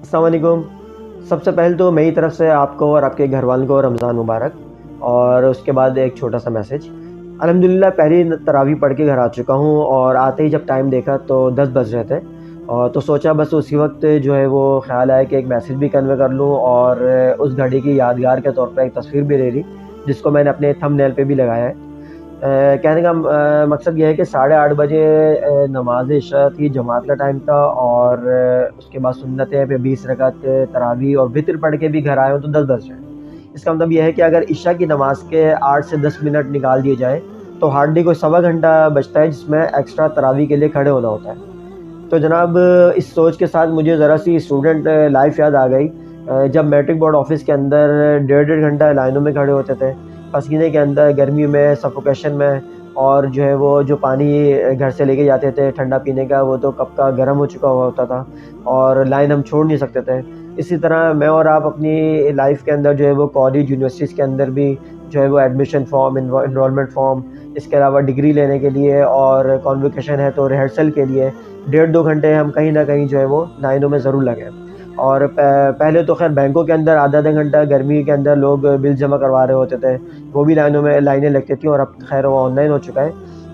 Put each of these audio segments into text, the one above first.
السلام علیکم۔ سب سے پہلے تو میری طرف سے آپ کو اور آپ کے گھر والوں کو رمضان مبارک، اور اس کے بعد ایک چھوٹا سا میسج۔ الحمدللہ پہلی تراویح پڑھ کے گھر آ چکا ہوں، اور آتے ہی جب ٹائم دیکھا تو 10 بج رہے تھے، اور تو سوچا بس اسی وقت جو ہے وہ خیال آیا کہ ایک میسج بھی کنوے کر لوں، اور اس گھڑی کی یادگار کے طور پہ ایک تصویر بھی لے لی، جس کو میں نے اپنے تھم نیل پہ بھی لگایا ہے۔ کہنے کا مقصد یہ ہے کہ 8:30 بجے نماز عشاء تھی، جماعت کا ٹائم تھا، اور اس کے بعد سنتیں پہ 20 رکعت تراویح اور وطر پڑھ کے بھی گھر آئے ہوں تو 10 بج رہے ہیں۔ اس کا مطلب یہ ہے کہ اگر عشاء کی نماز کے 8 سے 10 منٹ نکال دیے جائے تو ہارڈلی کوئی سوا گھنٹہ بچتا ہے جس میں ایکسٹرا تراویح کے لیے کھڑے ہونا ہوتا ہے۔ تو جناب اس سوچ کے ساتھ مجھے ذرا سی اسٹوڈنٹ لائف یاد آ گئی، جب میٹرک بورڈ آفس کے اندر 1.5 گھنٹہ لائنوں میں کھڑے ہوتے تھے، پسینے کے اندر، گرمی میں، سفوکیشن میں، اور جو ہے وہ جو پانی گھر سے لے کے جاتے تھے ٹھنڈا پینے کا، وہ تو کپ کا گرم ہو چکا ہوا ہوتا تھا، اور لائن ہم چھوڑ نہیں سکتے تھے۔ اسی طرح میں اور آپ اپنی لائف کے اندر جو ہے وہ کالج، یونیورسٹیز کے اندر بھی جو ہے وہ ایڈمیشن فارم، انرولمنٹ فارم، اس کے علاوہ ڈگری لینے کے لیے، اور کانویکیشن ہے تو ریہرسل کے لیے 1.5-2 گھنٹے ہم کہیں نہ کہیں جو ہے وہ لائنوں میں ضرور لگے۔ اور پہلے تو خیر بینکوں کے اندر آدھا گھنٹہ گرمی کے اندر لوگ بل جمع کروا رہے ہوتے تھے، وہ بھی لائنیں لگتی تھیں، اور اب خیر وہ آن لائن ہو چکا ہے۔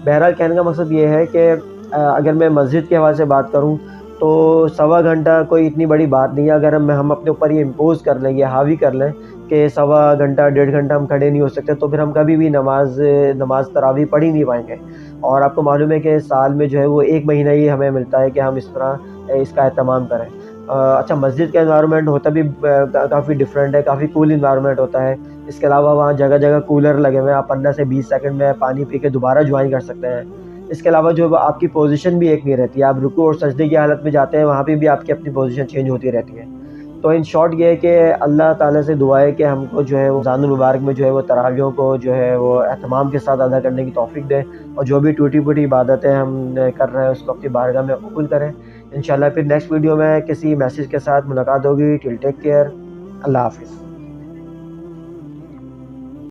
بہرحال کہنے کا مقصد یہ ہے کہ اگر میں مسجد کے حوالے سے بات کروں تو سوا گھنٹہ کوئی اتنی بڑی بات نہیں ہے، اگر ہم اپنے اوپر یہ امپوز کر لیں، یہ حاوی کر لیں کہ سوا گھنٹہ 1.5 گھنٹہ ہم کھڑے نہیں ہو سکتے، تو پھر ہم کبھی بھی نماز تراویح پڑھ ہی نہیں پائیں گے۔ اور آپ کو معلوم ہے کہ سال میں جو ہے وہ 1 مہینہ ہی ہمیں ملتا ہے کہ ہم اس طرح اس کا اہتمام کریں۔ اچھا، مسجد کا انوائرمنٹ ہوتا بھی کافی ڈفرینٹ ہے، کافی کول انوائرمنٹ ہوتا ہے۔ اس کے علاوہ وہاں جگہ جگہ کولر لگے ہوئے ہیں، آپ 15 سے 20 سیکنڈ میں پانی پی کے دوبارہ جوائن کر سکتے ہیں۔ اس کے علاوہ جو آپ کی پوزیشن بھی ایک نہیں رہتی، آپ رکوع اور سجدے کی حالت میں جاتے ہیں، وہاں پہ بھی آپ کی اپنی پوزیشن چینج ہوتی رہتی ہے۔ تو ان شارٹ یہ ہے کہ اللہ تعالیٰ سے دعا ہے کہ ہم کو جو ہے وہ رمضان المبارک میں جو ہے وہ تراویحوں کو جو ہے وہ اہتمام کے ساتھ ادا کرنے کی توفیق دے، اور جو بھی ٹوٹی پھوٹی عبادتیں ہم کر رہے ہیں اس کو اپنی بارگاہ میں قبول کریں انشاءاللہ۔ پھر نیکسٹ ویڈیو میں کسی میسیج کے ساتھ ملاقات ہوگی۔ ٹل ٹیک کیئر، اللہ حافظ۔